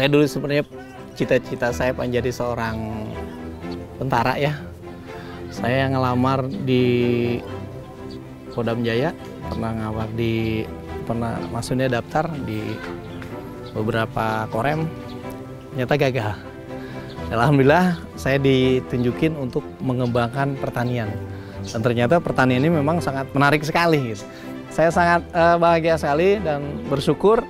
Saya dulu sebenarnya cita-cita saya pengen jadi seorang tentara ya. Saya ngelamar di Kodam Jaya, pernah maksudnya daftar di beberapa korem, ternyata gagal. Alhamdulillah saya ditunjukin untuk mengembangkan pertanian. Dan ternyata pertanian ini memang sangat menarik sekali gitu. Saya sangat bahagia sekali dan bersyukur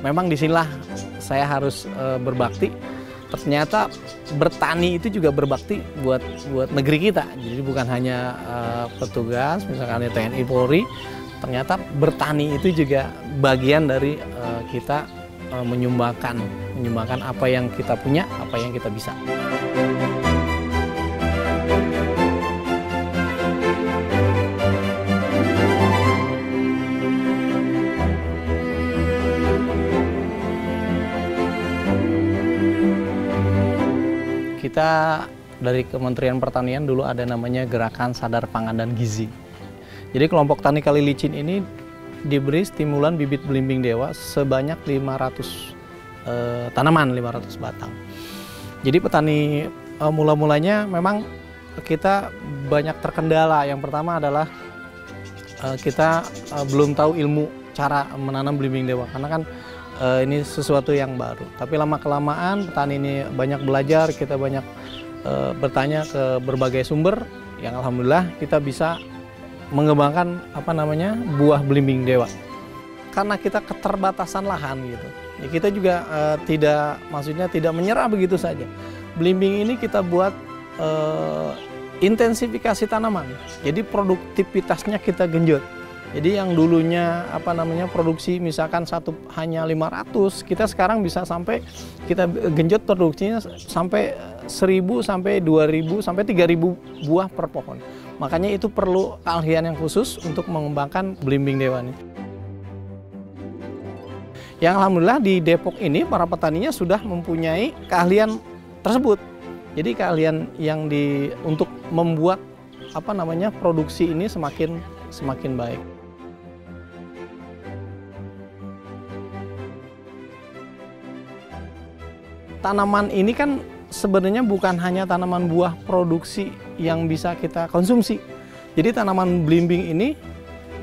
memang disinilah saya harus berbakti. Ternyata bertani itu juga berbakti buat negeri kita. Jadi bukan hanya petugas, misalkan TNI Polri, ternyata bertani itu juga bagian dari kita menyumbangkan apa yang kita punya, apa yang kita bisa. Kita dari Kementerian Pertanian dulu ada namanya Gerakan Sadar Pangan dan Gizi. Jadi kelompok tani Kali Licin ini diberi stimulan bibit belimbing dewa sebanyak 500 tanaman, 500 batang. Jadi petani mula-mulanya memang kita banyak terkendala. Yang pertama adalah kita belum tahu ilmu cara menanam belimbing dewa, karena kan ini sesuatu yang baru. Tapi lama-kelamaan petani ini banyak belajar, kita banyak bertanya ke berbagai sumber, yang alhamdulillah kita bisa mengembangkan buah belimbing dewa. Karena kita keterbatasan lahan gitu, ya kita juga tidak menyerah begitu saja. Belimbing ini kita buat intensifikasi tanaman, jadi produktivitasnya kita genjot. Jadi yang dulunya produksi misalkan hanya 500, kita sekarang bisa sampai kita genjot produksinya sampai 1000 sampai 2000 sampai 3000 buah per pohon. Makanya itu perlu keahlian yang khusus untuk mengembangkan belimbing dewa ini. Yang alhamdulillah di Depok ini para petaninya sudah mempunyai keahlian tersebut. Jadi keahlian yang untuk membuat produksi ini semakin baik. Tanaman ini kan sebenarnya bukan hanya tanaman buah produksi yang bisa kita konsumsi. Jadi tanaman belimbing ini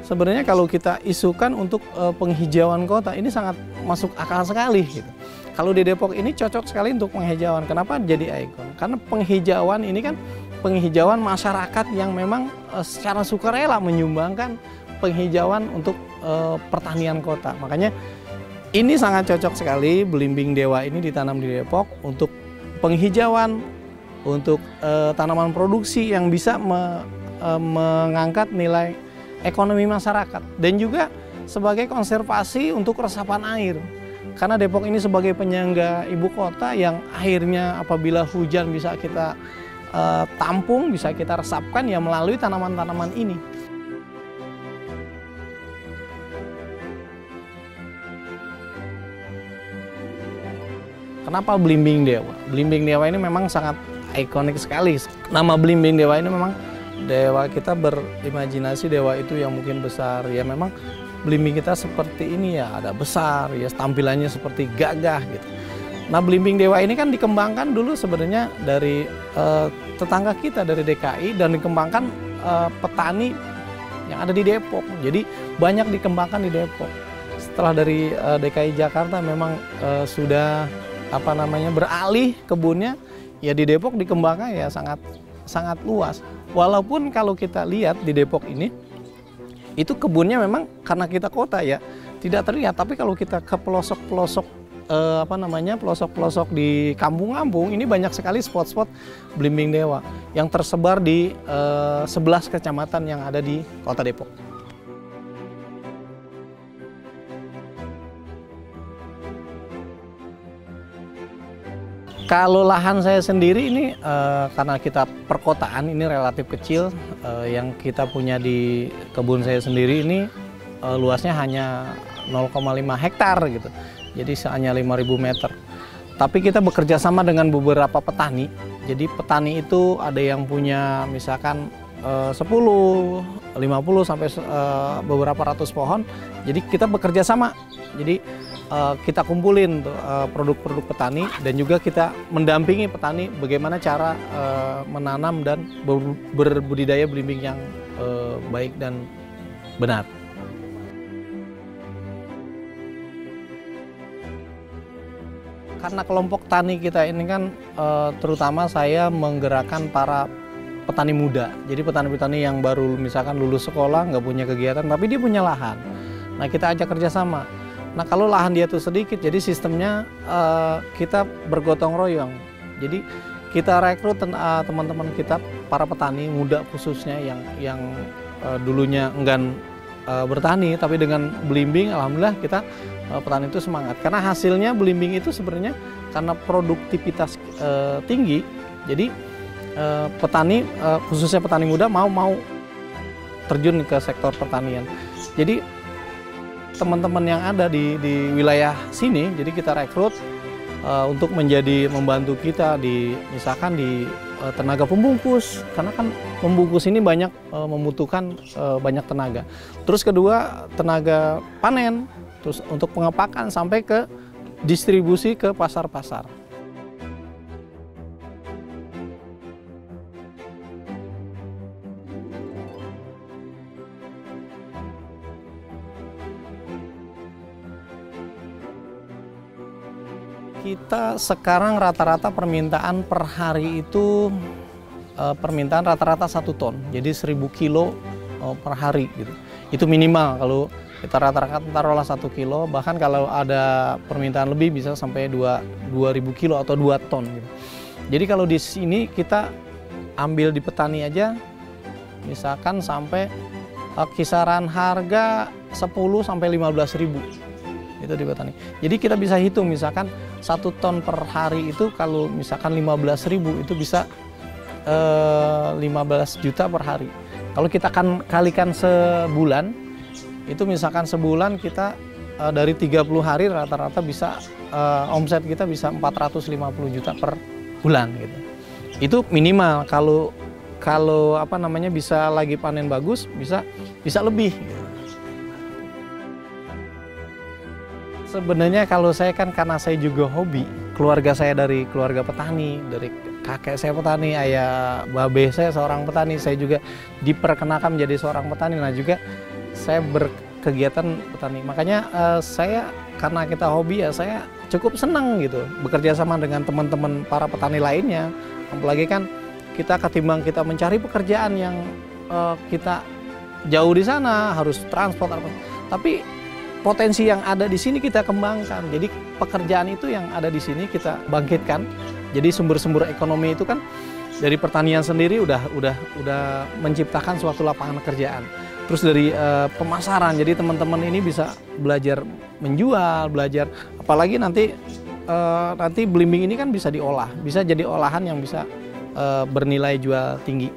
sebenarnya kalau kita isukan untuk penghijauan kota ini sangat masuk akal sekali gitu. Kalau di Depok ini cocok sekali untuk penghijauan. Kenapa jadi ikon? Karena penghijauan ini kan penghijauan masyarakat yang memang secara sukarela menyumbangkan penghijauan untuk pertanian kota. Makanya ini sangat cocok sekali, belimbing dewa ini ditanam di Depok untuk penghijauan, untuk tanaman produksi yang bisa mengangkat nilai ekonomi masyarakat. Dan juga sebagai konservasi untuk resapan air. Karena Depok ini sebagai penyangga ibu kota yang akhirnya apabila hujan bisa kita tampung, bisa kita resapkan ya melalui tanaman-tanaman ini. Kenapa belimbing dewa? Belimbing dewa ini memang sangat ikonik sekali. Nama belimbing dewa ini memang dewa kita berimajinasi dewa itu yang mungkin besar. Ya memang belimbing kita seperti ini ya, ada besar, ya tampilannya seperti gagah gitu. Nah belimbing dewa ini kan dikembangkan dulu sebenarnya dari tetangga kita dari DKI dan dikembangkan petani yang ada di Depok. Jadi banyak dikembangkan di Depok. Setelah dari DKI Jakarta memang sudah beralih kebunnya, ya di Depok dikembangkan ya sangat luas. Walaupun kalau kita lihat di Depok ini itu kebunnya memang karena kita kota ya tidak terlihat, tapi kalau kita ke pelosok-pelosok pelosok-pelosok di kampung-kampung ini banyak sekali spot-spot belimbing dewa yang tersebar di 11 kecamatan yang ada di Kota Depok. Kalau lahan saya sendiri ini karena kita perkotaan ini relatif kecil, yang kita punya di kebun saya sendiri ini luasnya hanya 0,5 hektar gitu. Jadi hanya 5.000 meter. Tapi kita bekerja sama dengan beberapa petani. Jadi petani itu ada yang punya misalkan 10, 50 sampai beberapa ratus pohon. Jadi kita bekerja sama. Jadi kita kumpulin produk-produk petani dan juga kita mendampingi petani bagaimana cara menanam dan berbudidaya belimbing yang baik dan benar. Karena kelompok tani kita ini kan terutama saya menggerakkan para petani muda. Jadi petani-petani yang baru misalkan lulus sekolah, nggak punya kegiatan, tapi dia punya lahan. Nah kita ajak kerjasama. Nah kalau lahan dia tuh sedikit, jadi sistemnya kita bergotong royong. Jadi kita rekrut teman-teman kita, para petani muda khususnya yang dulunya enggan bertani, tapi dengan belimbing, alhamdulillah kita petani itu semangat. Karena hasilnya belimbing itu sebenarnya karena produktivitas tinggi, jadi petani khususnya petani muda mau terjun ke sektor pertanian. Jadi teman-teman yang ada di wilayah sini, jadi kita rekrut untuk membantu kita misalkan di tenaga pembungkus, karena kan membungkus ini banyak membutuhkan banyak tenaga. Terus kedua tenaga panen, terus untuk pengepakan sampai ke distribusi ke pasar-pasar. Kita sekarang rata-rata permintaan per hari itu permintaan rata-rata 1 ton, jadi 1000 kilo per hari gitu. Itu minimal. Kalau kita rata-rata taruhlah 1 kilo, bahkan kalau ada permintaan lebih bisa sampai 2000 kilo atau 2 ton gitu. Jadi kalau di sini kita ambil di petani aja misalkan sampai kisaran harga 10 sampai 15.000 itu di petani. Jadi kita bisa hitung misalkan 1 ton per hari itu kalau misalkan 15.000 itu bisa 15 juta per hari. Kalau kita kan kalikan sebulan, itu misalkan sebulan kita dari 30 hari rata-rata bisa omset kita bisa 450 juta per bulan gitu. Itu minimal. Kalau apa namanya bisa lagi panen bagus bisa lebih gitu. Sebenarnya kalau saya kan karena saya juga hobi, keluarga saya dari keluarga petani, dari kakek saya petani, ayah babe saya seorang petani, saya juga diperkenalkan menjadi seorang petani. Nah juga saya berkegiatan petani. Makanya saya karena kita hobi ya saya cukup senang gitu bekerja sama dengan teman-teman para petani lainnya. Apalagi kan kita ketimbang kita mencari pekerjaan yang kita jauh di sana harus transport apa, tapi potensi yang ada di sini kita kembangkan. Jadi pekerjaan itu yang ada di sini kita bangkitkan. Jadi sumber-sumber ekonomi itu kan dari pertanian sendiri udah menciptakan suatu lapangan pekerjaan. Terus dari pemasaran, jadi teman-teman ini bisa belajar menjual, belajar apalagi nanti belimbing ini kan bisa diolah, bisa jadi olahan yang bisa bernilai jual tinggi.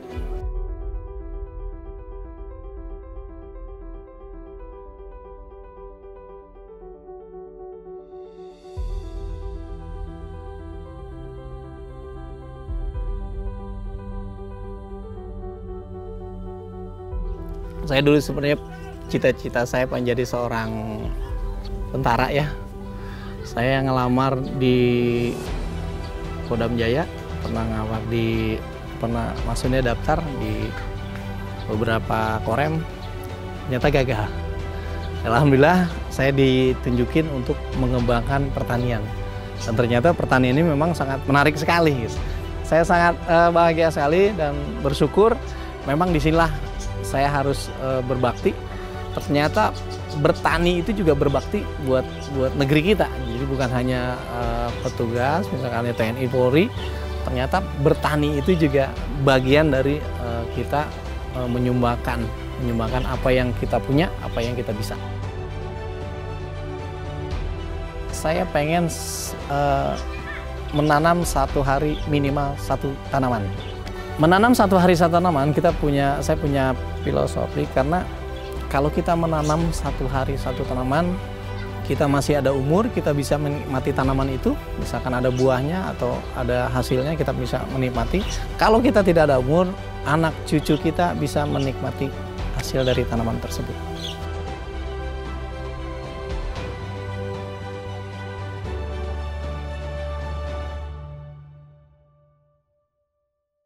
Saya dulu sebenarnya cita-cita saya pengen jadi seorang tentara ya. Saya ngelamar di Kodam Jaya, pernah maksudnya daftar di beberapa korem, ternyata gagal. Alhamdulillah saya ditunjukin untuk mengembangkan pertanian. Dan ternyata pertanian ini memang sangat menarik sekali. Gitu. Saya sangat bahagia sekali dan bersyukur memang disinilah saya harus berbakti. Ternyata bertani itu juga berbakti buat negeri kita. Jadi bukan hanya petugas, misalkan TNI Polri, ternyata bertani itu juga bagian dari kita menyumbangkan apa yang kita punya, apa yang kita bisa. Saya pengen menanam 1 hari minimal 1 tanaman. Menanam 1 hari 1 tanaman, saya punya filosofi, karena kalau kita menanam 1 hari 1 tanaman, kita masih ada umur, kita bisa menikmati tanaman itu, misalkan ada buahnya atau ada hasilnya, kita bisa menikmati. Kalau kita tidak ada umur, anak cucu kita bisa menikmati hasil dari tanaman tersebut.